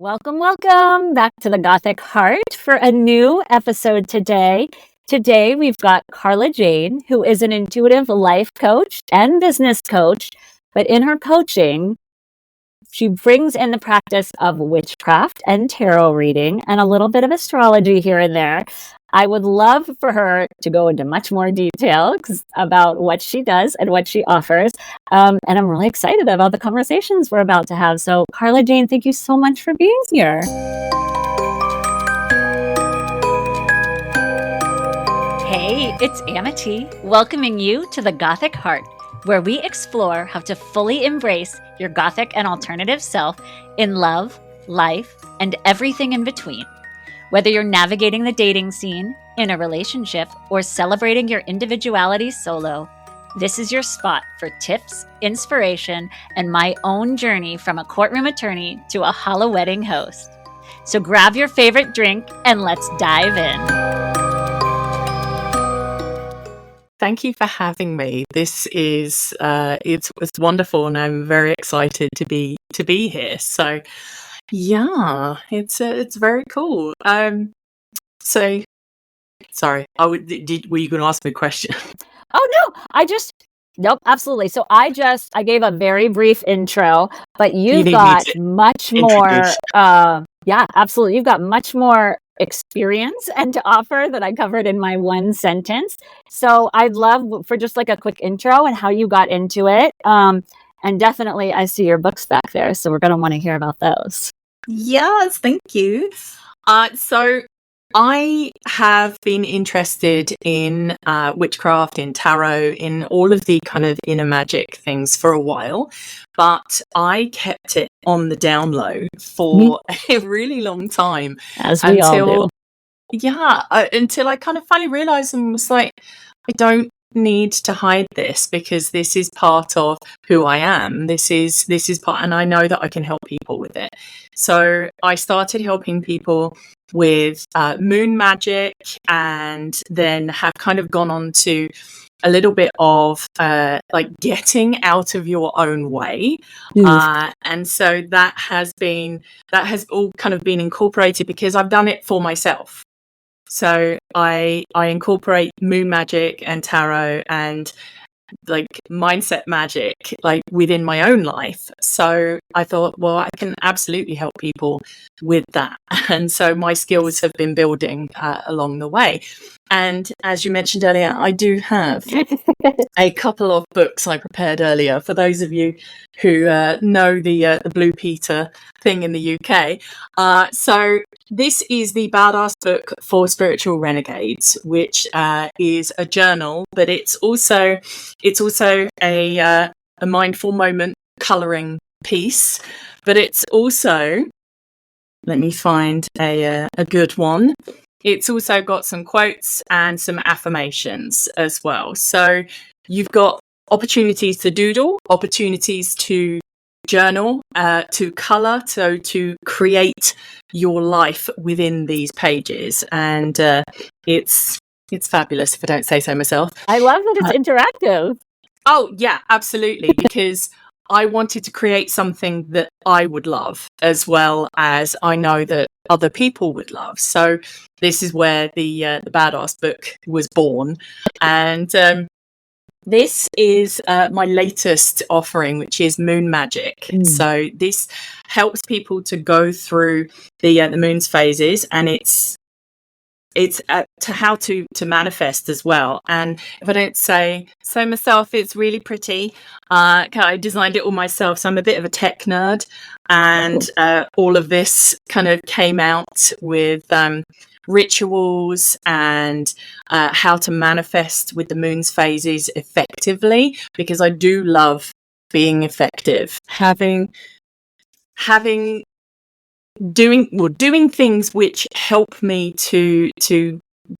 Welcome, welcome back to the Gothic Heart for a new episode today. Today, we've got Carla-Jayne, who is an intuitive life coach and business coach, but in her coaching, she brings in the practice of witchcraft and tarot reading and a little bit of astrology here and there. I would love for her to go into much more detail about what she does and what she offers. And I'm really excited about the conversations we're about to have. So, Carla-Jayne, thank you so much for being here. Hey, it's Amity, welcoming you to the Gothic Heart, where we explore how to fully embrace your Gothic and alternative self in love, life, and everything in between. Whether you're navigating the dating scene, in a relationship, or celebrating your individuality solo, this is your spot for tips, inspiration, and my own journey from a courtroom attorney to a hollow wedding host. So grab your favorite drink and let's dive in. Thank you for having me. This is it's wonderful, and I'm very excited to be here. So yeah, it's very cool. So sorry, were you going to ask me a question? Oh no, nope, absolutely. So I gave a very brief intro, but you've got much more. Yeah, absolutely. You've got much more experience and to offer that I covered in my one sentence. So I'd love for just like a quick intro and how you got into it. And definitely I see your books back there, so we're going to want to hear about those. Yes, thank you. So I have been interested in witchcraft, in tarot, in all of the kind of inner magic things for a while, but I kept it on the down low for a really long time. As we all do. Yeah, until I kind of finally realized and was like, I don't need to hide this because this is part of who I am. This is part, and I know that I can help people with it. So I started helping people with moon magic, and then have kind of gone on to a little bit of like getting out of your own way. And so that has all kind of been incorporated because I've done it for myself. So I incorporate moon magic and tarot and like mindset magic like within my own life. So I thought, well, I can absolutely help people with that. And so my skills have been building along the way. And as you mentioned earlier, I do have a couple of books I prepared earlier for those of you who know the Blue Peter thing in the UK. So this is the Badass Book for Spiritual Renegades, which is a journal, but it's also a mindful moment colouring piece. But it's also, let me find a good one. It's also got some quotes and some affirmations as well. So you've got opportunities to doodle, opportunities to journal, to colour, so to create your life within these pages. And it's fabulous, if I don't say so myself. I love that it's interactive. Oh, yeah, absolutely, because I wanted to create something that I would love, as well as I know that other people would love. So this is where the Badass Book was born. And this is my latest offering, which is Moon Magic. So this helps people to go through the moon's phases, and it's to how to manifest as well. And if I don't say so myself, it's really pretty. I designed it all myself, so I'm a bit of a tech nerd, and all of this kind of came out with rituals and how to manifest with the moon's phases effectively, because I do love being effective, doing things which help me to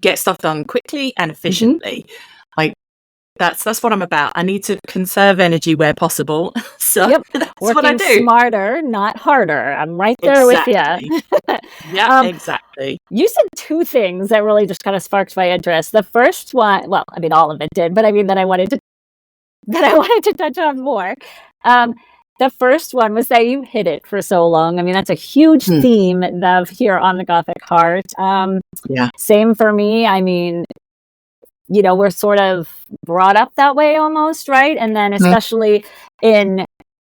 get stuff done quickly and efficiently. Like that's what I'm about. I need to conserve energy where possible. So that's what I do. Working smarter, not harder. I'm right there with you. Yeah, exactly. You said two things that really just kind of sparked my interest. The first one, well, I mean, all of it did, but I mean that I wanted to touch on more. The first one was that you hid it for so long. I mean, that's a huge theme of here on the Gothic Heart. Yeah. Same for me. I mean, you know, we're sort of brought up that way almost, right? And then especially in,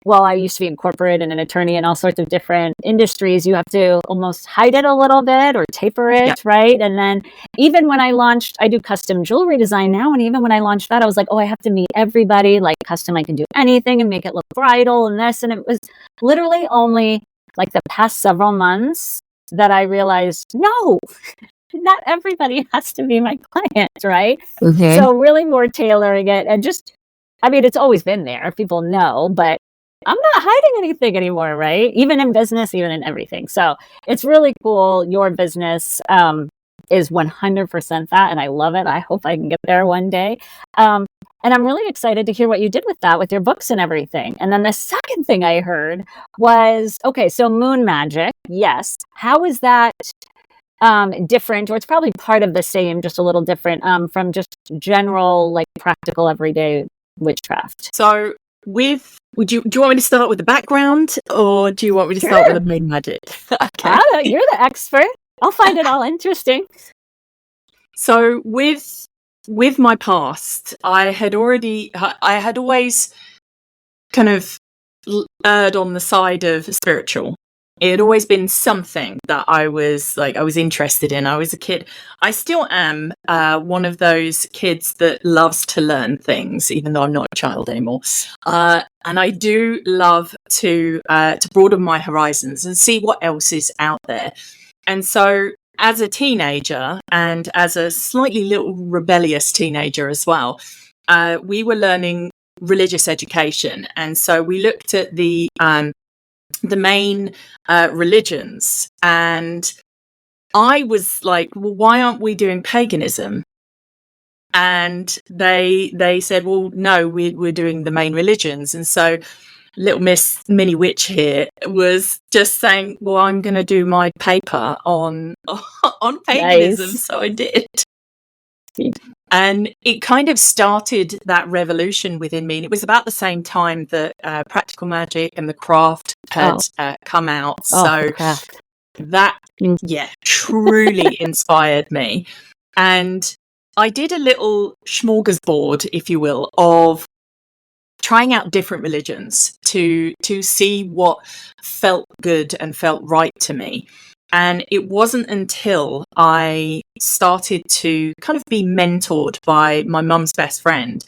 well, I used to be in corporate and an attorney and all sorts of different industries. You have to almost hide it a little bit or taper it, right? And then even when I launched, I do custom jewelry design now. And even when I launched that, I was like, oh, I have to meet everybody. Like custom, I can do anything and make it look bridal and this. And it was literally only like the past several months that I realized, no, not everybody has to be my client, right? So really more tailoring it and just, I mean, it's always been there. People know, but I'm not hiding anything anymore, right? Even in business, even in everything. So it's really cool. Your business is 100% that, and I love it. I hope I can get there one day. And I'm really excited to hear what you did with that, with your books and everything. And then the second thing I heard was, okay, so moon magic, yes. How is that different, or it's probably part of the same, just a little different from just general, like practical everyday witchcraft? So do you want me to start with the background, or do you want me to start with the moon magic? Okay. You're the expert. I'll find it all interesting. So with my past, I had always kind of erred on the side of spiritual. It had always been something that I was interested in. I was a kid. I still am one of those kids that loves to learn things, even though I'm not a child anymore. And I do love to broaden my horizons and see what else is out there. And so as a teenager, and as a slightly little rebellious teenager as well, we were learning religious education. And so we looked at the main religions, and I was like, well, why aren't we doing paganism? And they said, well, no, we're doing the main religions. And so little Miss Mini Witch here was just saying, well, I'm going to do my paper on paganism. Nice. So I did. And it kind of started that revolution within me. And it was about the same time that Practical Magic and the Craft had come out. So that, truly inspired me. And I did a little smorgasbord, if you will, of trying out different religions to see what felt good and felt right to me. And it wasn't until I started to kind of be mentored by my mum's best friend,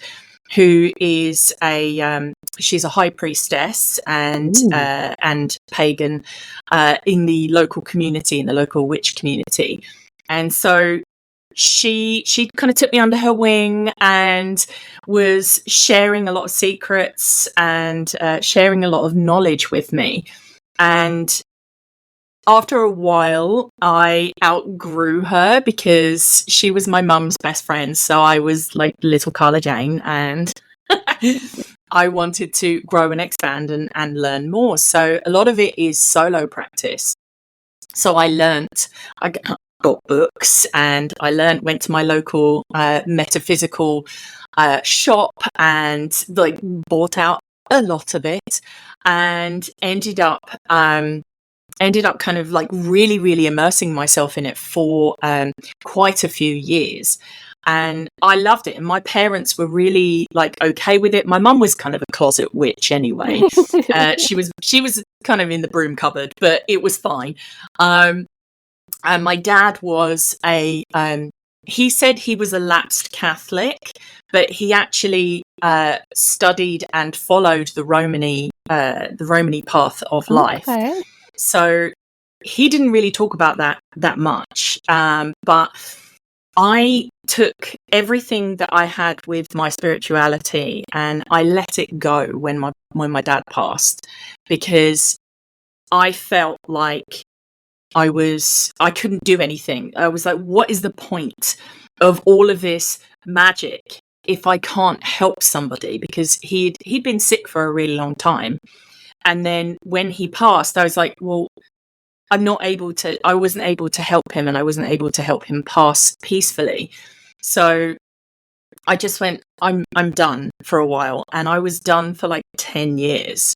who is she's a high priestess and pagan in the local community, in the local witch community. And so she kind of took me under her wing and was sharing a lot of secrets and sharing a lot of knowledge with me. And after a while, I outgrew her because she was my mum's best friend. So I was like little Carla-Jayne, and I wanted to grow and expand and learn more. So a lot of it is solo practice. So I got books, and I went to my local metaphysical shop and like bought out a lot of it, and ended up kind of like really, really immersing myself in it for quite a few years. And I loved it. And my parents were really like okay with it. My mum was kind of a closet witch anyway. She was kind of in the broom cupboard, but it was fine. And my dad was he said he was a lapsed Catholic, but he actually studied and followed the Romany path of life. Okay. So he didn't really talk about that much. But I took everything that I had with my spirituality and I let it go when my dad passed, because I felt like I couldn't do anything. I was like, what is the point of all of this magic if I can't help somebody? Because he'd been sick for a really long time. And then when he passed, I was like, well, I wasn't able to help him, and I wasn't able to help him pass peacefully. So I just went, I'm done for a while. And I was done for like 10 years.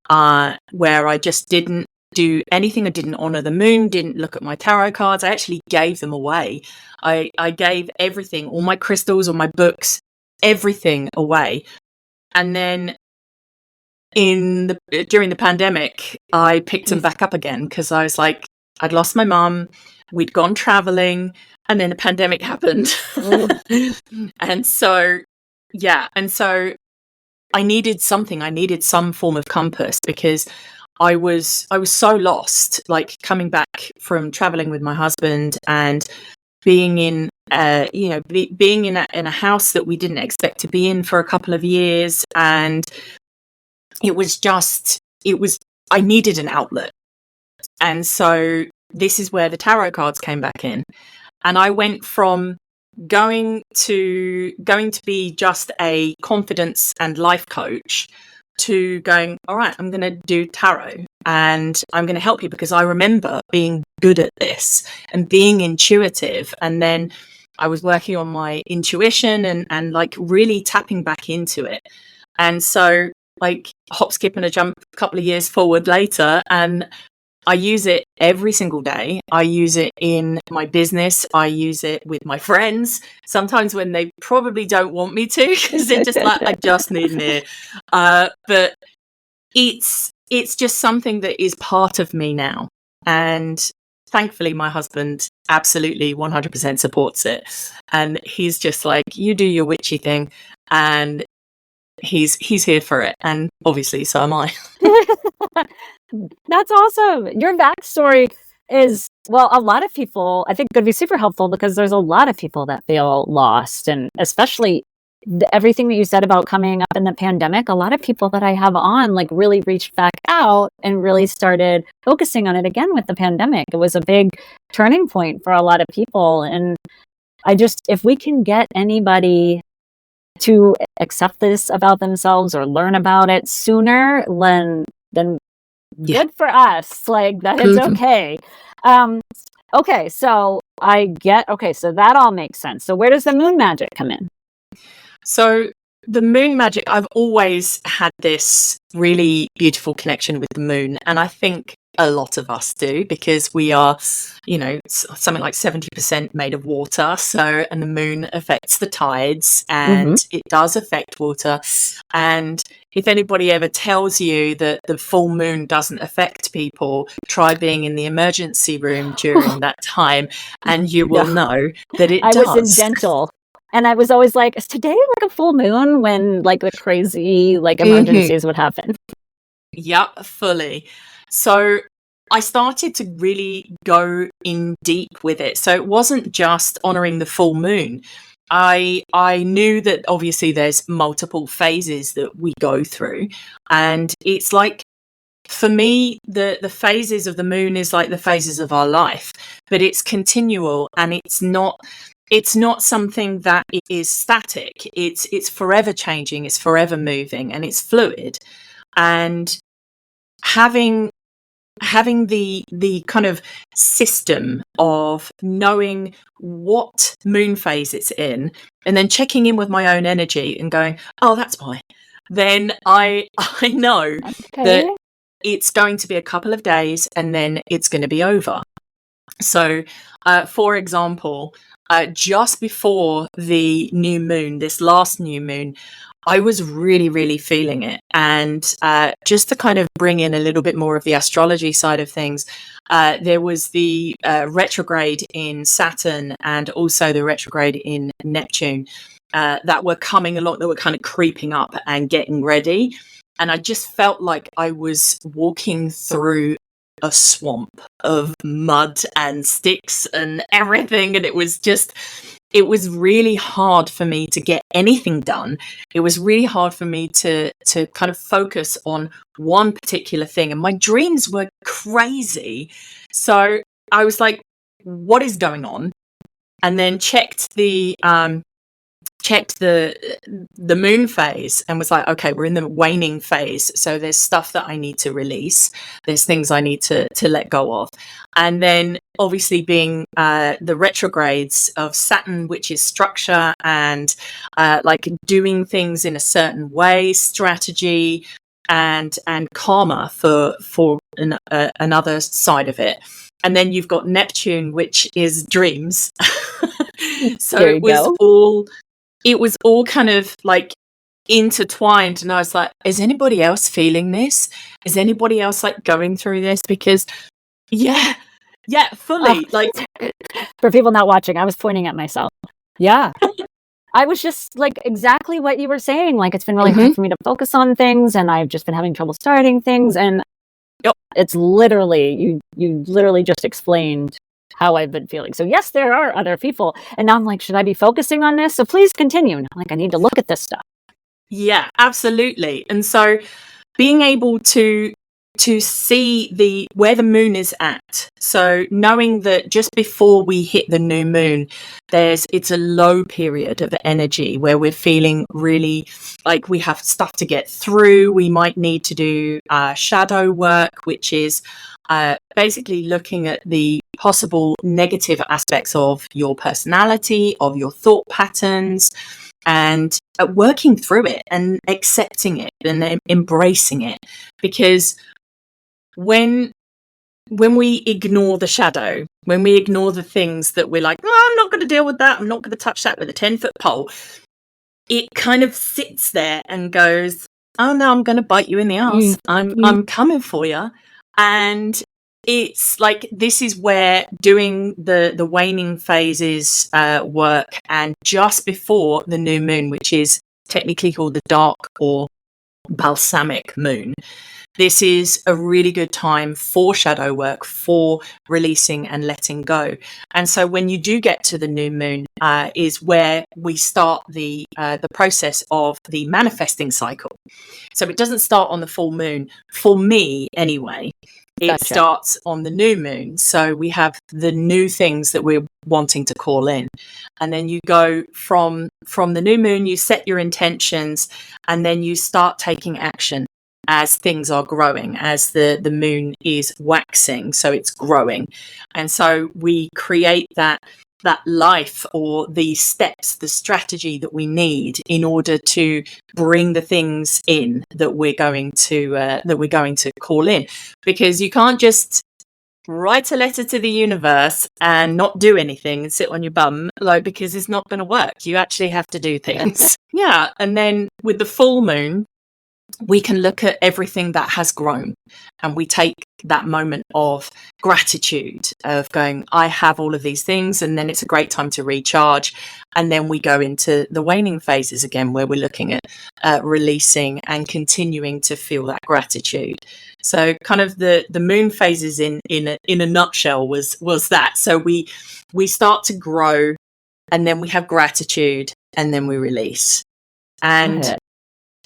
where I just didn't do anything. I didn't honor the moon, didn't look at my tarot cards. I actually gave them away. I gave everything, all my crystals, all my books, everything away. And then during the pandemic, I picked them back up again because I was like, I'd lost my mum, we'd gone traveling, and then the pandemic happened. And so I needed something. I needed some form of compass because I was so lost, like coming back from traveling with my husband and being in being in a house that we didn't expect to be in for a couple of years. And I needed an outlet. And so this is where the tarot cards came back in. And I went from going to be just a confidence and life coach to going, all right, I'm going to do tarot and I'm going to help you because I remember being good at this and being intuitive. And then I was working on my intuition and like really tapping back into it. And so like hop, skip and a jump a couple of years forward later, and I use it every single day. I use it in my business. I use it with my friends, sometimes when they probably don't want me to because they're just like, I just need an ear. But it's just something that is part of me now. And thankfully, my husband absolutely 100% supports it. And he's just like, you do your witchy thing. And he's here for it. And obviously, so am I. That's awesome. Your backstory is, well, a lot of people, I think, could be super helpful because there's a lot of people that feel lost. And especially everything that you said about coming up in the pandemic, a lot of people that I have on like really reached back out and really started focusing on it again with the pandemic. It was a big turning point for a lot of people. And if we can get anybody to accept this about themselves or learn about it sooner, then good for us. Like that is okay. Okay, so so that all makes sense. So where does the moon magic come in? So the moon magic, I've always had this really beautiful connection with the moon. And I think a lot of us do because we are, something like 70% made of water. And the moon affects the tides and it does affect water. And if anybody ever tells you that the full moon doesn't affect people, try being in the emergency room during that time and you will know that it does. I was in dental. And I was always like, is today like a full moon when like the crazy like emergencies would happen? Yep, fully. So I started to really go in deep with it. So it wasn't just honoring the full moon. I knew that obviously there's multiple phases that we go through. And it's like, for me, the phases of the moon is like the phases of our life, but it's continual and it's not something that is static. It's forever changing, it's forever moving, and it's fluid. And having the kind of system of knowing what moon phase it's in and then checking in with my own energy and going, oh, that's why. Then I know that it's going to be a couple of days and then it's going to be over. So, for example, just before the new moon, this last new moon, I was really, really feeling it. And just to kind of bring in a little bit more of the astrology side of things, there was the retrograde in Saturn and also the retrograde in Neptune that were coming along, that were kind of creeping up and getting ready. And I just felt like I was walking through a swamp of mud and sticks and everything. And it was really hard for me to get anything done. It was really hard for me to kind of focus on one particular thing. And my dreams were crazy. So I was like, what is going on? And then checked the moon phase and was like, okay, we're in the waning phase. So there's stuff that I need to release. There's things I need to let go of. And then obviously being the retrogrades of Saturn, which is structure and like doing things in a certain way, strategy, and karma for another side of it. And then you've got Neptune, which is dreams. So There you go. it was all kind of like intertwined, and I was like, is anybody else feeling this? Is anybody else like going through this? Because yeah, fully. Like, for people not watching, I was pointing at myself. Yeah. I was just like exactly what you were saying. Like, it's been really hard for me to focus on things, and I've just been having trouble starting things. And it's literally, you literally just explained how I've been feeling. So yes, there are other people. And now I'm like, should I be focusing on this? So please continue. And I'm like, I need to look at this stuff. Yeah, absolutely. And so being able to see where the moon is at. So knowing that just before we hit the new moon, it's a low period of energy where we're feeling really like we have stuff to get through. We might need to do shadow work, which is basically looking at the possible negative aspects of your personality, of your thought patterns, and working through it and accepting it and embracing it. Because when we ignore the shadow, when we ignore the things that we're like, oh, I'm not going to deal with that, I'm not going to touch that with a 10-foot pole, it kind of sits there and goes, oh no, I'm going to bite you in the ass. I'm coming for you. And it's like, this is where doing the waning phases work, and just before the new moon, which is technically called the dark or balsamic moon, this is a really good time for shadow work, for releasing and letting go. And so when you do get to the new moon, is where we start the process of the manifesting cycle. So it doesn't start on the full moon, for me anyway. It Gotcha. starts on the new moon. So we have the new things that we're wanting to call in. And then you go from the new moon, you set your intentions, and then you start taking action as things are growing, as the moon is waxing. So it's growing. And so we create that life, or the steps, the strategy that we need in order to bring the things in that we're going to call in. Because you can't just write a letter to the universe and not do anything and sit on your bum, like, because it's not going to work. You actually have to do things. Yeah. And then with the full moon, we can look at everything that has grown, and we take that moment of gratitude of going, I have all of these things. And then it's a great time to recharge. And then we go into the waning phases again, where we're looking at releasing and continuing to feel that gratitude. So kind of the moon phases in a nutshell was that. So we start to grow, and then we have gratitude, and then we release. And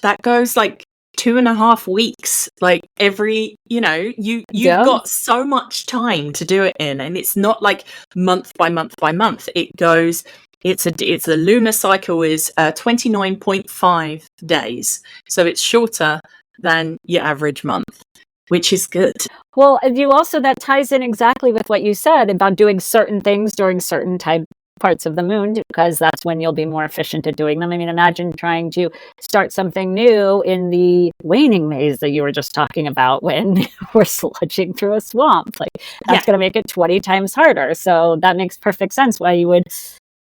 that goes like 2.5 weeks, like every, you've got so much time to do it in. And it's not like month by month by month. It goes, it's a lunar cycle is 29.5 days. So it's shorter than your average month, which is good. Well, you also, that ties in exactly with what you said about doing certain things during certain parts of the moon, because that's when you'll be more efficient at doing them. I mean, imagine trying to start something new in the waning maze that you were just talking about, when we're sludging through a swamp. Like, that's going to make it 20 times harder. So that makes perfect sense why you would,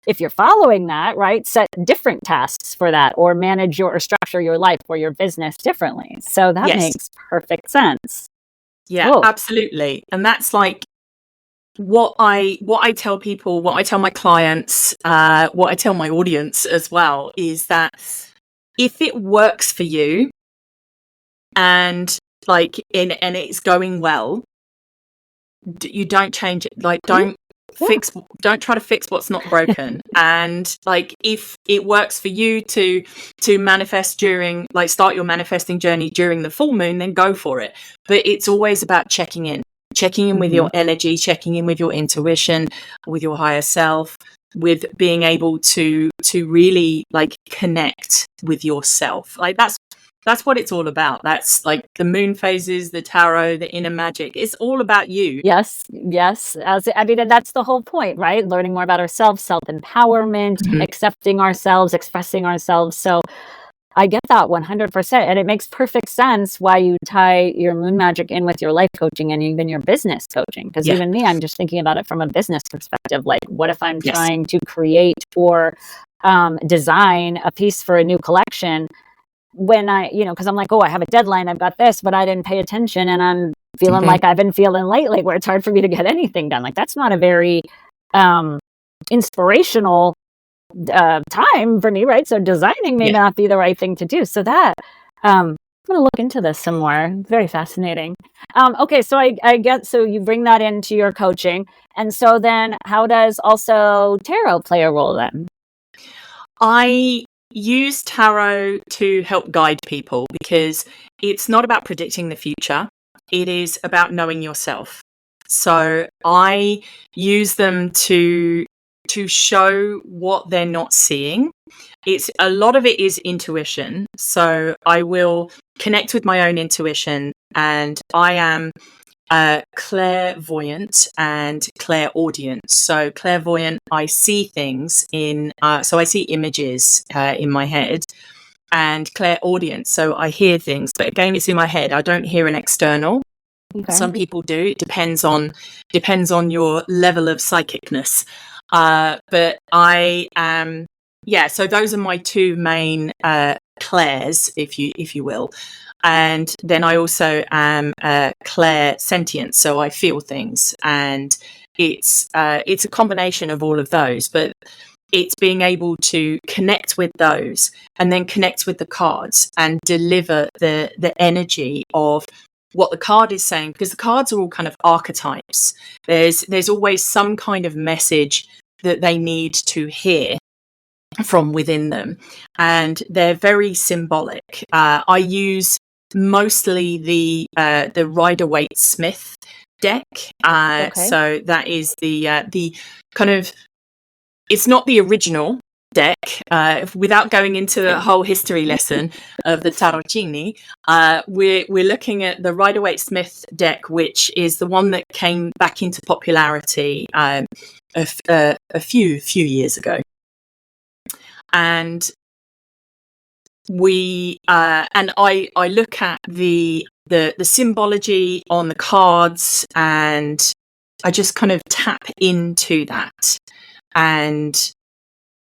if you're following that, right, set different tasks for that, or manage or structure your life or your business differently. So that makes perfect sense. Yeah, absolutely. And that's like what I tell people, what I tell my clients, what I tell my audience as well, is that if it works for you, and it's going well, you don't change it. Like, don't try to fix what's not broken. And like, if it works for you to manifest during, like, start your manifesting journey during the full moon, then go for it. But it's always about checking in with your energy, checking in with your intuition, with your higher self, with being able to really like connect with yourself. Like, that's what it's all about. That's like the moon phases, the tarot, the inner magic. It's all about you. Yes. I mean, that's the whole point, right? Learning more about ourselves, self-empowerment, accepting ourselves, expressing ourselves. So I get that 100%. And it makes perfect sense why you tie your moon magic in with your life coaching and even your business coaching. Because Yeah. even me, I'm just thinking about it from a business perspective. Like, what if I'm Yes. trying to create or design a piece for a new collection when I, because I'm like, oh, I have a deadline, I've got this, but I didn't pay attention and I'm feeling like I've been feeling lately where it's hard for me to get anything done. Like, that's not a very inspirational time for me, right? So designing may not be the right thing to do. So that I'm going to look into this some more. Very fascinating. Okay, so I get, so you bring that into your coaching, and so then how does also tarot play a role then? I use tarot to help guide people because it's not about predicting the future. It is about knowing yourself. So I use them to show what they're not seeing. It's a lot of it is intuition. So I will connect with my own intuition, and I am clairvoyant and clairaudient. So clairvoyant, I see things so I see images in my head, and clairaudient, so I hear things, but again, it's in my head. I don't hear an external. Okay. Some people do. It depends on your level of psychicness. But I am, so those are my two main clairs, if you will. And then I also am clairsentient, so I feel things, and it's a combination of all of those. But it's being able to connect with those, and then connect with the cards and deliver the energy of what the card is saying, because the cards are all kind of archetypes. There's always some kind of message that they need to hear from within them, and they're very symbolic. I use mostly the Rider-Waite-Smith deck. So that is the kind of, it's not the original deck. Without going into a whole history lesson of the Tarocchini, we're looking at the Rider-Waite-Smith deck, which is the one that came back into popularity a few years ago. And I look at the symbology on the cards, and I just kind of tap into that and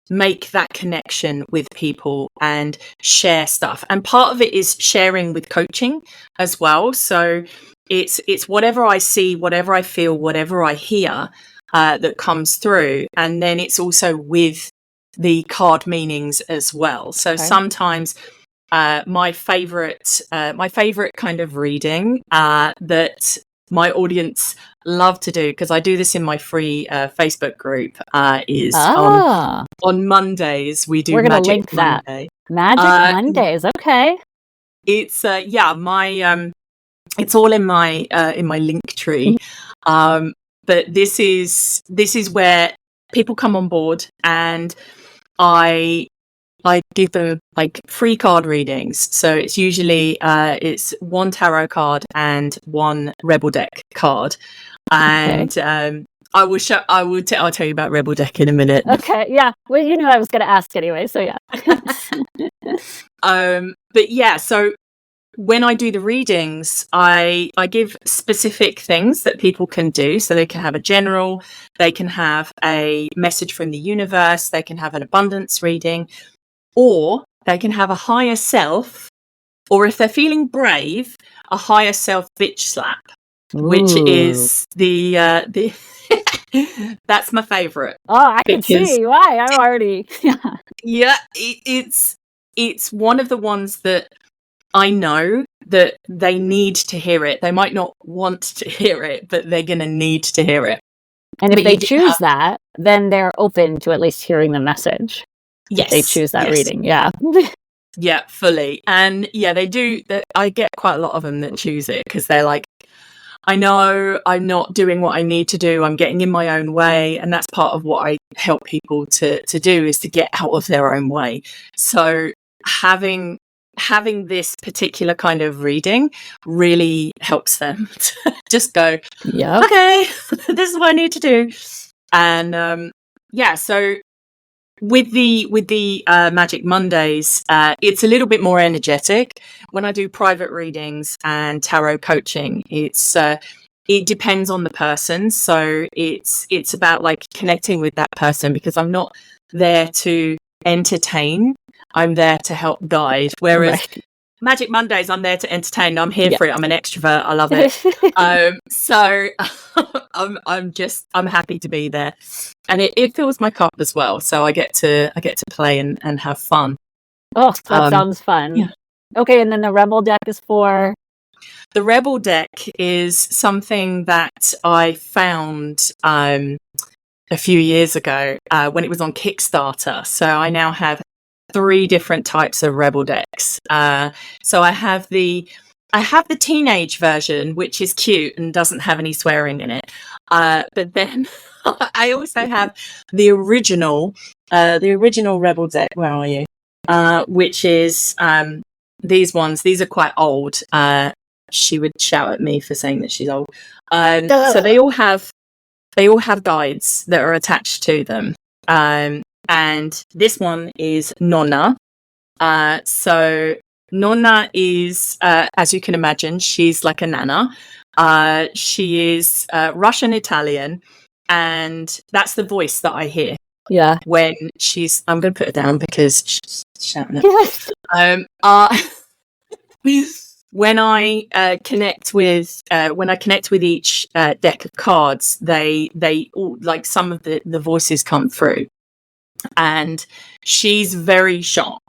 make that connection with people and share stuff. And part of it is sharing with coaching as well. So it's whatever I see, whatever I feel, whatever I hear that comes through, and then it's also with the card meanings as well. So sometimes my favorite kind of reading that my audience love to do, because I do this in my free Facebook group, is on Mondays. We do Magic Monday. Magic Mondays, okay. It's it's all in my link tree. But this is where people come on board, and I give them like free card readings. So it's usually it's one tarot card and one Rebel deck card, and I'll tell you about Rebel deck in a minute. Okay, yeah. Well, I was going to ask anyway, so yeah. But yeah, so when I do the readings, I give specific things that people can do. So they can have a general, they can have a message from the universe, they can have an abundance reading, or they can have a higher self, or if they're feeling brave, a higher self bitch slap. Ooh. Which is the that's my favorite. Oh, I can see why. I'm already yeah, it's one of the ones that I know that they need to hear it. They might not want to hear it, but they're going to need to hear it. And if they choose that, then they're open to at least hearing the message. Yes. If they choose that reading. Yeah. Yeah, fully. And yeah, they do. I get quite a lot of them that choose it because they're like, I know I'm not doing what I need to do. I'm getting in my own way. And that's part of what I help people to do, is to get out of their own way. So having this particular kind of reading really helps them to just go, okay, this is what I need to do. And so with the Magic Mondays, it's a little bit more energetic. When I do private readings and tarot coaching, it depends on the person. So it's about like connecting with that person, because I'm not there to entertain. I'm there to help guide. Whereas Magic Mondays, I'm there to entertain. I'm here for it. I'm an extrovert. I love it. So I'm happy to be there, and it fills my cup as well. So I get to play and have fun. Oh, that sounds fun. Yeah. Okay, and then the Rebel deck is for? The Rebel deck is something that I found a few years ago when it was on Kickstarter. So I now have 3 different types of Rebel decks. So I have the teenage version, which is cute and doesn't have any swearing in it. But then I also have the original Rebel deck. Where are you? Which is these ones. These are quite old. She would shout at me for saying that she's old. So they all have guides that are attached to them. And this one is Nonna. So Nonna is, as you can imagine, she's like a nana. She is Russian Italian, and that's the voice that I hear. Yeah. When she's, I'm going to put her down because she's shouting at me. When I connect with each deck of cards, they all, like, some of the voices come through, and she's very sharp.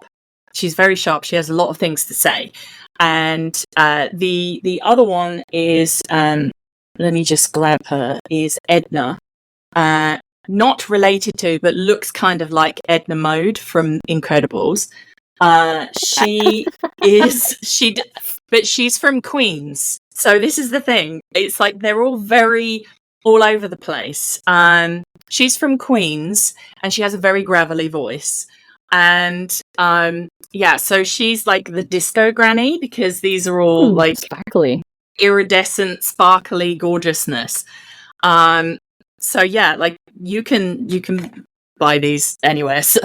She's very sharp. She has a lot of things to say. And the other one is, let me just grab her, is Edna. Not related to, but looks kind of like Edna Mode from Incredibles. But she's from Queens. So this is the thing. It's like they're all very all over the place. She's from Queens, and she has a very gravelly voice. And so she's like the disco granny, because these are all like sparkly, iridescent, sparkly gorgeousness. So yeah, like you can buy these anywhere. So,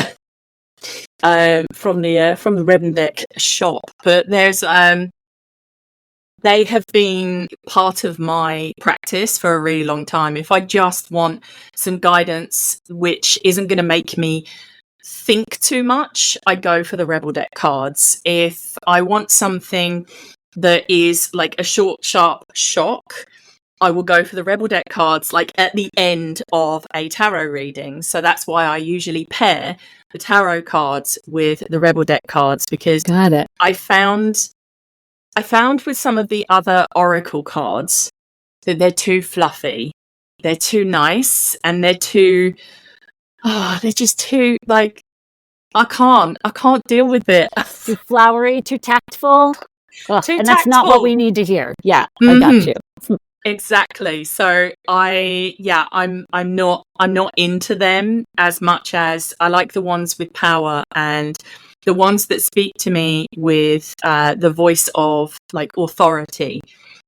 from the Rebel deck shop, but there's they have been part of my practice for a really long time. If I just want some guidance which isn't going to make me think too much, I go for the Rebel deck cards. If I want something that is like a short, sharp shock, I will go for the Rebel deck cards, like at the end of a tarot reading. So that's why I usually pair the tarot cards with the Rebel deck cards, because I found with some of the other oracle cards that they're too fluffy, they're too nice, and they're just too, like, I can't deal with it. Too flowery, too tactful. And tactful. That's not what we need to hear. Yeah, I got you. Exactly. So I'm not into them as much as I like the ones with power and the ones that speak to me with the voice of like authority.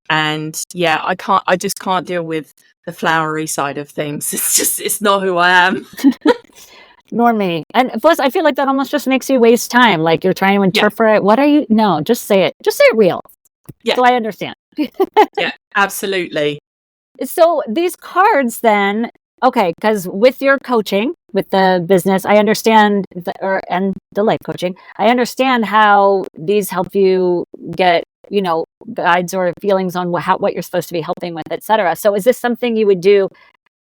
And I just can't deal with the flowery side of things. It's not who I am. Nor me. And plus, I feel like that almost just makes you waste time. Like you're trying to interpret. What are you? No, just say it. Just say it real. Yeah. So I understand. Yeah, absolutely. So these cards then, okay, because with your coaching, with the business, I understand, and the life coaching, I understand how these help you get, guides or feelings on what you're supposed to be helping with, etc. So is this something you would do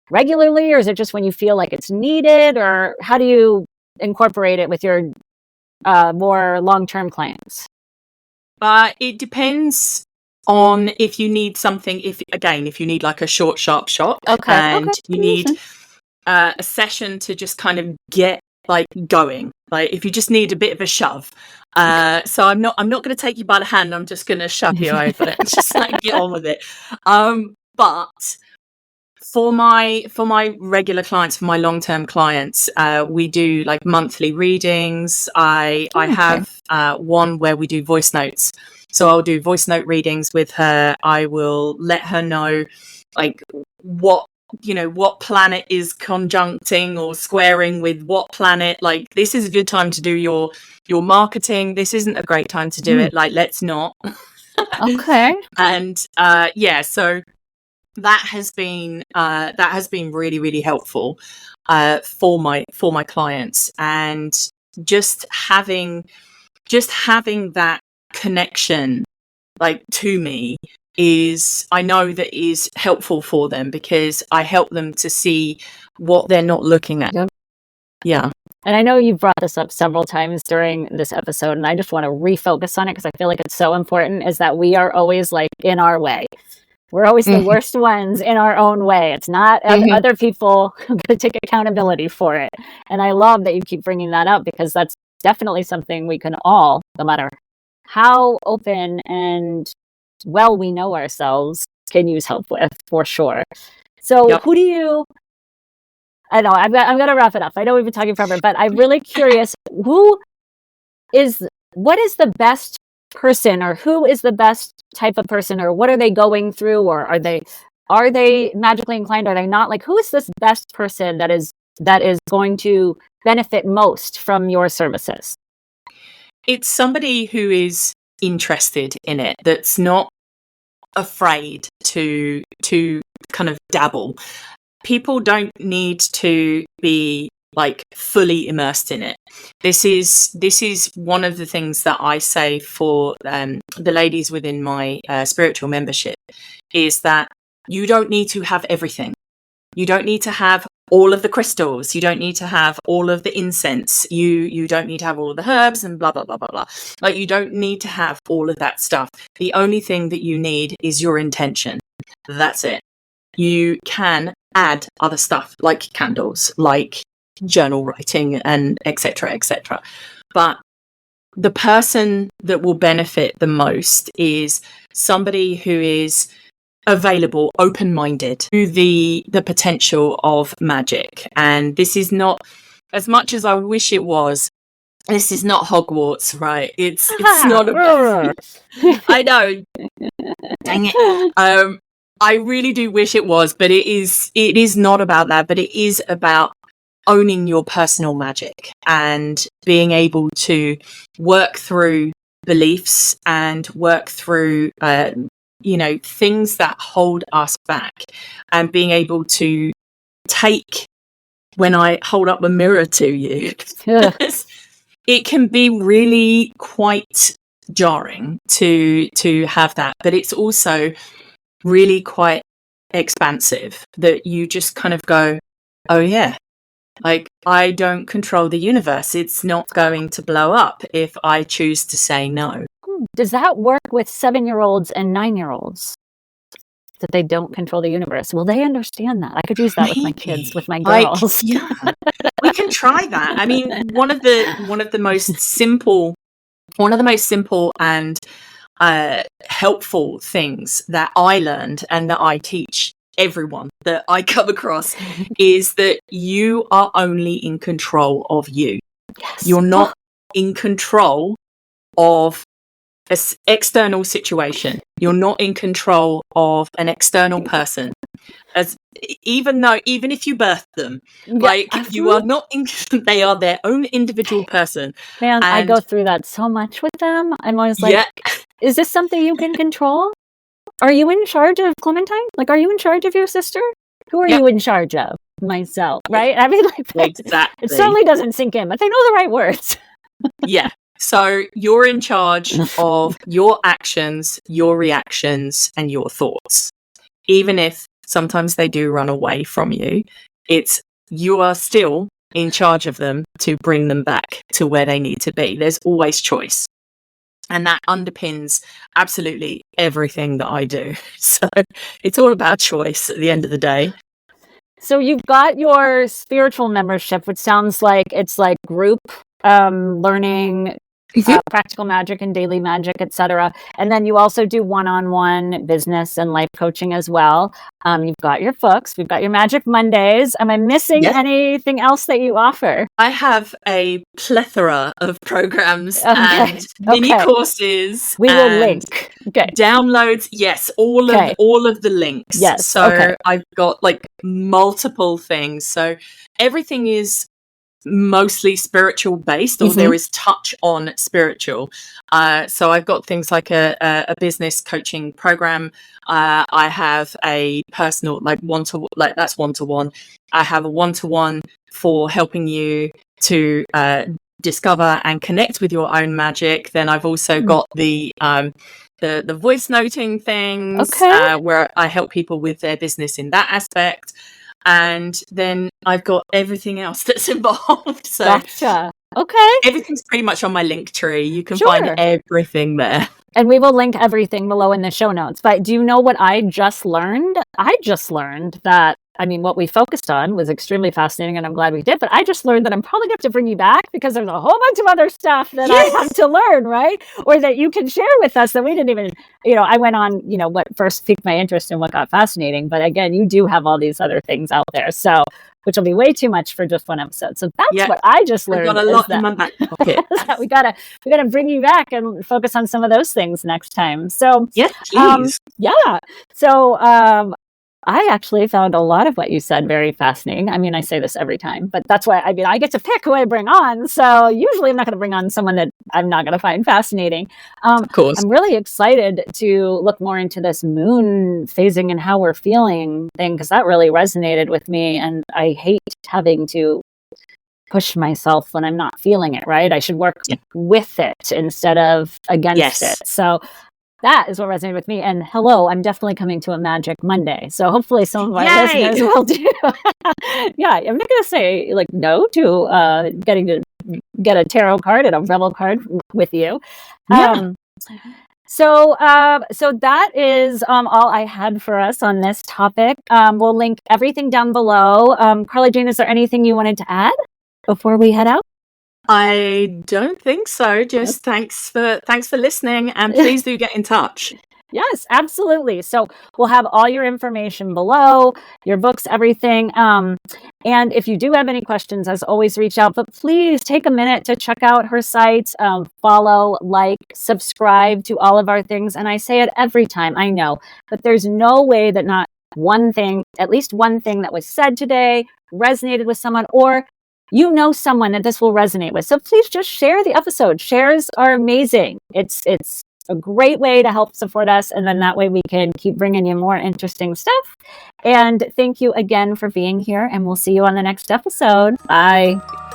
regularly, or is it just when you feel like it's needed, or how do you incorporate it with your more long-term clients? It depends on if you need something, if you need like a short, sharp shock, you need a session to just kind of get like going, like if you just need a bit of a shove. So I'm not going to take you by the hand. I'm just going to shove you over it and just like get on with it. But for my regular clients, for my long-term clients, we do like monthly readings. I have one where we do voice notes. So I'll do voice note readings with her. I will let her know like what what planet is conjuncting or squaring with what planet. Like, this is a good time to do your marketing. This isn't a great time to do it. Like, let's not. Okay. And so that has been really, really helpful for my clients. And just having that connection, like, to me, I know that is helpful for them, because I help them to see what they're not looking at. Yep. Yeah. And I know you've brought this up several times during this episode, and I just want to refocus on it because I feel like it's so important, is that we are always like in our way. We're always the worst ones in our own way. It's not other people who are going to take accountability for it. And I love that you keep bringing that up, because that's definitely something we can all, no matter how open and well we know ourselves, can use help with, for sure. So Yep. who do you... I know I'm going to wrap it up. I know we've been talking forever, but I'm really curious, what is the best person, or who is the best type of person, or what are they going through, or are they magically inclined? Are they not? Like, who is this best person that is going to benefit most from your services? It's somebody who is interested in it, that's not afraid to kind of dabble. People don't need to be like fully immersed in it. This is one of the things that I say for the ladies within my spiritual membership, is that you don't need to have everything. You don't need to have all of the crystals. You don't need to have all of the incense. You don't need to have all of the herbs and blah, blah, blah, blah, blah. Like, you don't need to have all of that stuff. The only thing that you need is your intention. That's it. You can add other stuff, like candles, like journal writing, and etc., etc. But the person that will benefit the most is somebody who is available, open-minded to the potential of magic. And this is not, as much as I wish it was, this is not Hogwarts, right? It's not I know. Dang it. I really do wish it was, but it is not about that, but it is about owning your personal magic and being able to work through beliefs and work through things that hold us back, and being able to take, when I hold up a mirror to you, it can be really quite jarring to have that, but it's also really quite expansive, that you just kind of go, oh yeah, like, I don't control the universe. It's not going to blow up if I choose to say no. Does that work with 7-year-olds and 9-year-olds? That they don't control the universe? Will they understand that? I could use that with my kids, with my girls. Yeah, we can try that. I mean, one of the most simple and helpful things that I learned, and that I teach everyone that I come across, is that you are only in control of you. Yes. You're not in control of an external situation. You're not in control of an external person. Even if you birth them, you are not they are their own individual person. Man, I go through that so much with them. I'm always like, is this something you can control? Are you in charge of Clementine? Like, are you in charge of your sister? Who are you in charge of? Myself, right? I mean, like, exactly. It certainly doesn't sink in, but they know the right words. Yeah. So you're in charge of your actions, your reactions, and your thoughts. Even if sometimes they do run away from you, you are still in charge of them to bring them back to where they need to be. There's always choice. And that underpins absolutely everything that I do. So it's all about choice at the end of the day. So you've got your spiritual membership, which sounds like it's like group learning, practical magic and daily magic, etc. And then you also do one-on-one business and life coaching as well. You've got your books, we've got your Magic Mondays. Am I missing anything else that you offer? I have a plethora of programs and mini courses. We will link. Downloads. Yes, all of the links. Yes. So I've got like multiple things. So everything is mostly spiritual based, or there is touch on spiritual. So I've got things like a business coaching program. I have a personal that's one-to-one. I have a one-to-one for helping you to discover and connect with your own magic. Then I've also got the voice noting things, where I help people with their business in that aspect. And then I've got everything else that's involved. So gotcha. Everything's pretty much on my link tree. You can find everything there. And we will link everything below in the show notes. But do you know what I just learned? I just learned that, I mean, what we focused on was extremely fascinating, and I'm glad we did. But I just learned that I'm probably going to have to bring you back, because there's a whole bunch of other stuff that I have to learn, right? Or that you can share with us that we didn't even, I went on, what first piqued my interest and what got fascinating. But again, you do have all these other things out there. So, which will be way too much for just one episode. So that's what I just learned. I've got a lot in my back pocket. we gotta bring you back and focus on some of those things next time. So please. So I actually found a lot of what you said very fascinating. I mean, I say this every time, but that's why I get to pick who I bring on. So usually I'm not going to bring on someone that I'm not going to find fascinating. Of course. I'm really excited to look more into this moon phasing and how we're feeling thing, because that really resonated with me. And I hate having to push myself when I'm not feeling it, right? I should work with it instead of against it. So that is what resonated with me. And hello, I'm definitely coming to a Magic Monday. So hopefully some of our listeners will do. I'm not going to say no to getting to get a tarot card and a rebel card with you. So that is all I had for us on this topic. We'll link everything down below. Carla-Jayne, is there anything you wanted to add before we head out? I don't think so. Just thanks for listening, and please do get in touch. Yes, absolutely. So we'll have all your information below, your books, everything. And if you do have any questions, as always, reach out. But please take a minute to check out her site, follow, like, subscribe to all of our things. And I say it every time, I know, but there's no way that not one thing, at least one thing that was said today resonated with someone, or someone that this will resonate with. So please just share the episode. Shares are amazing. It's a great way to help support us. And then that way we can keep bringing you more interesting stuff. And thank you again for being here. And we'll see you on the next episode. Bye.